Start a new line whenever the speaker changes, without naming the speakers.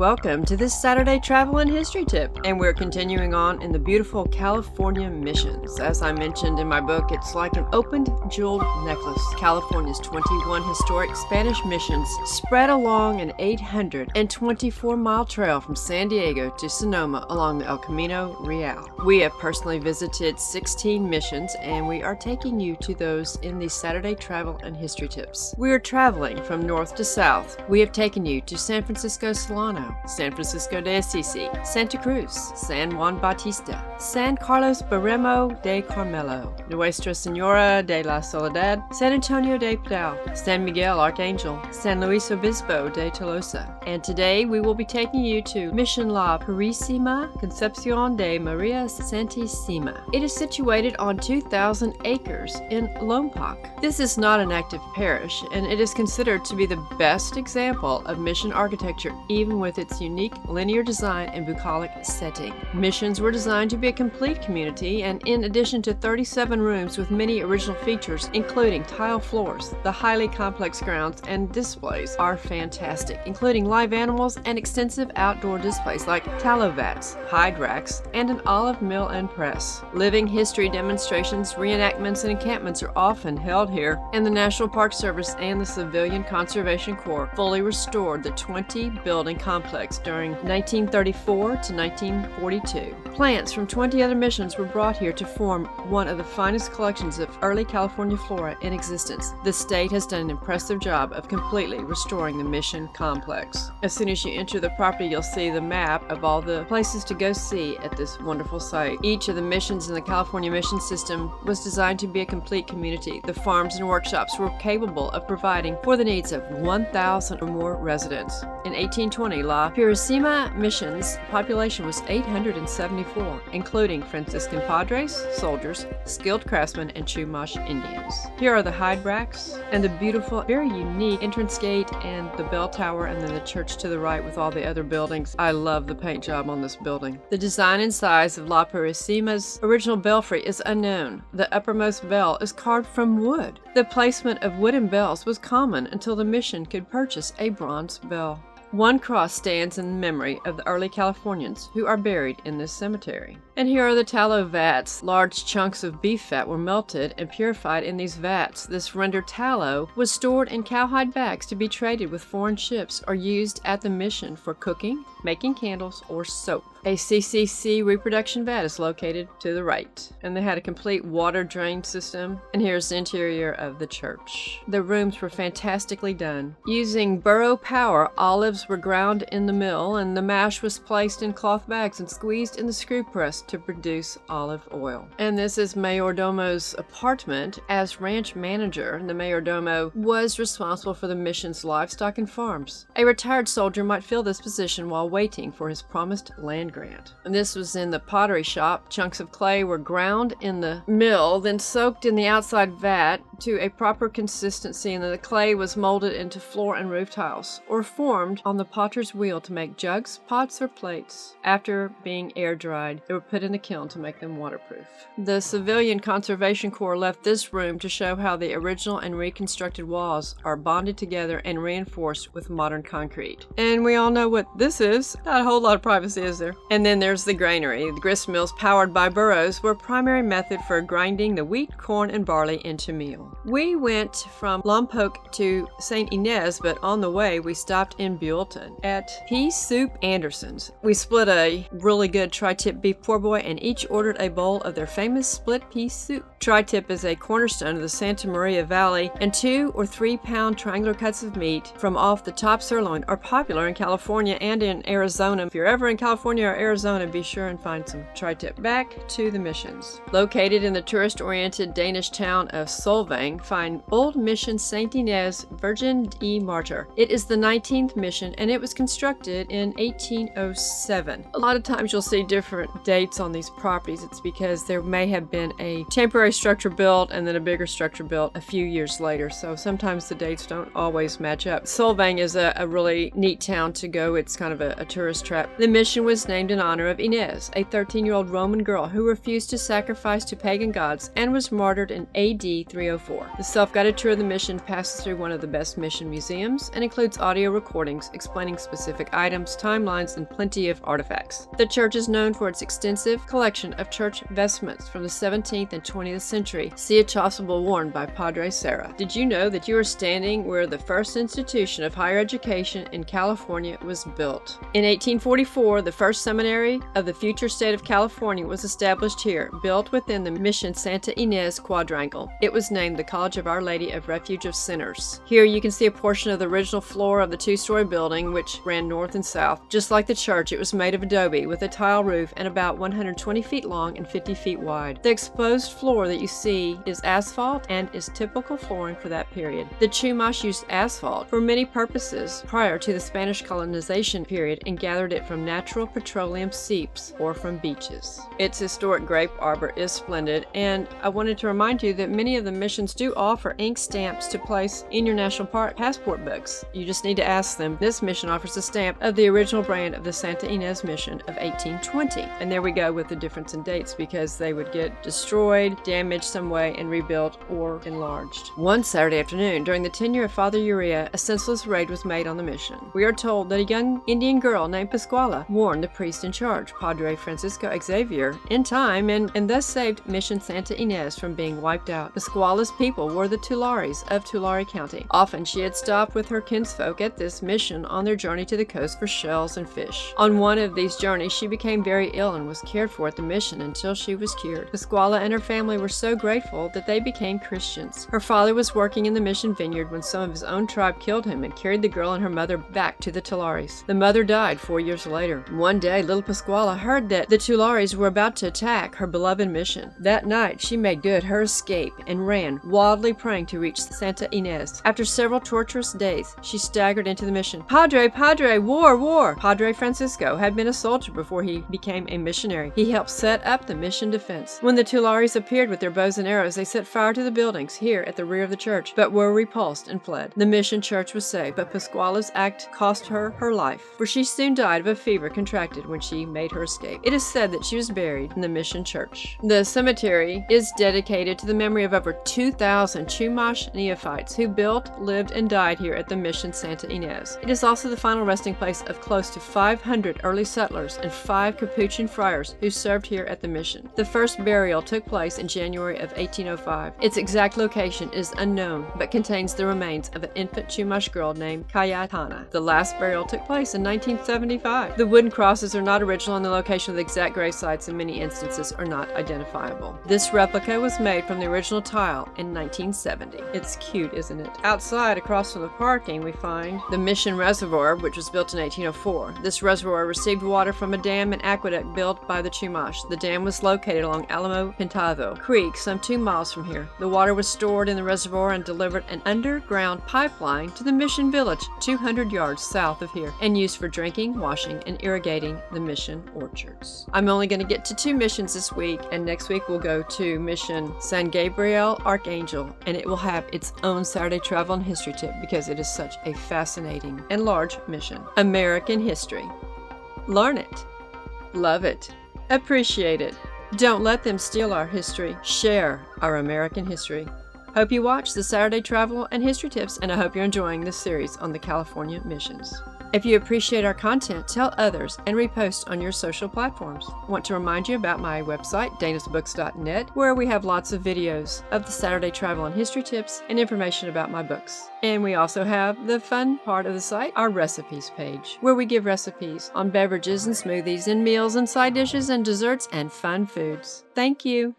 Welcome to this Saturday Travel and History Tip, and we're continuing on in the beautiful California missions. As I mentioned in my book, it's like an opened jeweled necklace. California's 21 historic Spanish missions spread along an 824-mile trail from San Diego to Sonoma along the El Camino Real. We have personally visited 16 missions, and we are taking you to those in these Saturday Travel and History Tips. We are traveling from north to south. We have taken you to San Francisco Solano, San Francisco de Assisi, Santa Cruz, San Juan Bautista, San Carlos Barremo de Carmelo, Nuestra Senora de la Soledad, San Antonio de Padua, San Miguel Archangel, San Luis Obispo de Tolosa. And today we will be taking you to Mission La Purísima Concepción de María Santísima. It is situated on 2,000 acres in Lompoc. This is not an active parish, and it is considered to be the best example of mission architecture, even with its unique linear design and bucolic setting. Missions were designed to be a complete community, and in addition to 37 rooms with many original features, including tile floors, the highly complex grounds and displays are fantastic, including live animals and extensive outdoor displays like tallow vats, hide racks, and an olive mill and press. Living history demonstrations, reenactments, and encampments are often held here, and the National Park Service and the Civilian Conservation Corps fully restored the 20-building complex during 1934 to 1942. Plants from 20 other missions were brought here to form one of the finest collections of early California flora in existence. The state has done an impressive job of completely restoring the mission complex. As soon as you enter the property, you'll see the map of all the places to go see at this wonderful site. Each of the missions in the California mission system was designed to be a complete community. The farms and workshops were capable of providing for the needs of 1,000 or more residents. In 1820, La Purísima Mission's population was 874, including Franciscan padres, soldiers, skilled craftsmen, and Chumash Indians. Here are the hide racks and the beautiful, very unique entrance gate and the bell tower, and then the church to the right with all the other buildings. I love the paint job on this building. The design and size of La Purísima's original belfry is unknown. The uppermost bell is carved from wood. The placement of wooden bells was common until the mission could purchase a bronze bell. One cross stands in memory of the early Californians who are buried in this cemetery. And here are the tallow vats. Large chunks of beef fat were melted and purified in these vats. This rendered tallow was stored in cowhide bags to be traded with foreign ships or used at the mission for cooking, making candles, or soap. A CCC reproduction vat is located to the right. And they had a complete water drain system. And here's the interior of the church. The rooms were fantastically done. Using burro power, olives were ground in the mill, and the mash was placed in cloth bags and squeezed in the screw press to produce olive oil. And this is Mayordomo's apartment. As ranch manager, the Mayordomo was responsible for the mission's livestock and farms. A retired soldier might fill this position while waiting for his promised land grant. And this was in the pottery shop. Chunks of clay were ground in the mill, then soaked in the outside vat to a proper consistency, and then the clay was molded into floor and roof tiles, or formed on the potter's wheel to make jugs, pots, or plates. After being air dried, they were put in the kiln to make them waterproof. The Civilian Conservation Corps left this room to show how the original and reconstructed walls are bonded together and reinforced with modern concrete. And we all know what this is. Not a whole lot of privacy, is there? And then there's the granary. The grist mills powered by burros were a primary method for grinding the wheat, corn, and barley into meal. We went from Lompoc to St. Inez, but on the way we stopped in Buellton at Pea Soup Anderson's. We split a really good tri-tip beef poor boy and each ordered a bowl of their famous split pea soup. Tri-tip is a cornerstone of the Santa Maria Valley, and 2 or 3 pound triangular cuts of meat from off the top sirloin are popular in California and in Arizona. If you're ever in California or Arizona, be sure and find some tri-tip. Back to the missions. Located in the tourist-oriented Danish town of Solvang, find Old Mission St. Inez Virgin y Martyr. It is the 19th mission, and it was constructed in 1807. A lot of times you'll see different dates on these properties. It's because there may have been a temporary structure built and then a bigger structure built a few years later, so sometimes the dates don't always match up. Solvang is a really neat town to go. It's kind of a tourist trap. The mission was named in honor of Inez, a 13-year-old Roman girl who refused to sacrifice to pagan gods and was martyred in AD 304 1984. The self-guided tour of the mission passes through one of the best mission museums and includes audio recordings explaining specific items, timelines, and plenty of artifacts. The church is known for its extensive collection of church vestments from the 17th and 20th century. See a chasuble worn by Padre Serra. Did you know that you are standing where the first institution of higher education in California was built? In 1844, the first seminary of the future state of California was established here, built within the Mission Santa Ynez quadrangle. It was named the College of Our Lady of Refuge of Sinners. Here you can see a portion of the original floor of the two-story building, which ran north and south. Just like the church, it was made of adobe with a tile roof and about 120 feet long and 50 feet wide. The exposed floor that you see is asphalt and is typical flooring for that period. The Chumash used asphalt for many purposes prior to the Spanish colonization period and gathered it from natural petroleum seeps or from beaches. Its historic grape arbor is splendid, and I wanted to remind you that many of the missions do offer ink stamps to place in your national park passport books. You just need to ask them. This mission offers a stamp of the original brand of the Santa Ynez mission of 1820. And there we go with the difference in dates, because they would get destroyed, damaged some way, and rebuilt or enlarged. One Saturday afternoon, during the tenure of Father Uria, a senseless raid was made on the mission. We are told that a young Indian girl named Pascuala warned the priest in charge, Padre Francisco Xavier, in time and thus saved Mission Santa Ynez from being wiped out. Pascuala's people were the Tulares of Tulare County. Often she had stopped with her kinsfolk at this mission on their journey to the coast for shells and fish. On one of these journeys, she became very ill and was cared for at the mission until she was cured. Pascuala and her family were so grateful that they became Christians. Her father was working in the mission vineyard when some of his own tribe killed him and carried the girl and her mother back to the Tulares. The mother died 4 years later. One day, little Pascuala heard that the Tulares were about to attack her beloved mission. That night, she made good her escape and ran, wildly praying to reach Santa Ynez. After several torturous days, she staggered into the mission. Padre, Padre, war, war! Padre Francisco had been a soldier before he became a missionary. He helped set up the mission defense. When the Tulares appeared with their bows and arrows, they set fire to the buildings here at the rear of the church, but were repulsed and fled. The mission church was saved, but Pascuala's act cost her her life, for she soon died of a fever contracted when she made her escape. It is said that she was buried in the mission church. The cemetery is dedicated to the memory of over 2,000 Chumash neophytes who built, lived, and died here at the Mission Santa Ynez. It is also the final resting place of close to 500 early settlers and 5 Capuchin friars who served here at the mission. The first burial took place in January of 1805. Its exact location is unknown, but contains the remains of an infant Chumash girl named Cayetana. The last burial took place in 1975. The wooden crosses are not original, and the location of the exact grave sites in many instances are not identifiable. This replica was made from the original tile in 1970. It's cute, isn't it? Outside, across from the parking, we find the Mission Reservoir, which was built in 1804. This reservoir received water from a dam and aqueduct built by the Chumash. The dam was located along Alamo Pintado Creek, some 2 miles from here. The water was stored in the reservoir and delivered an underground pipeline to the mission village 200 yards south of here, and used for drinking, washing, and irrigating the mission orchards. I'm only going to get to 2 missions this week, and next week we'll go to Mission San Gabriel Archangel, and it will have its own Saturday travel and history tip because it is such a fascinating and large mission. American history. Learn it. Love it. Appreciate it. Don't let them steal our history. Share our American history. Hope you watch the Saturday Travel and History Tips, and I hope you're enjoying this series on the California missions. If you appreciate our content, tell others and repost on your social platforms. I want to remind you about my website, danasbooks.net, where we have lots of videos of the Saturday Travel and History Tips and information about my books. And we also have the fun part of the site, our recipes page, where we give recipes on beverages and smoothies and meals and side dishes and desserts and fun foods. Thank you.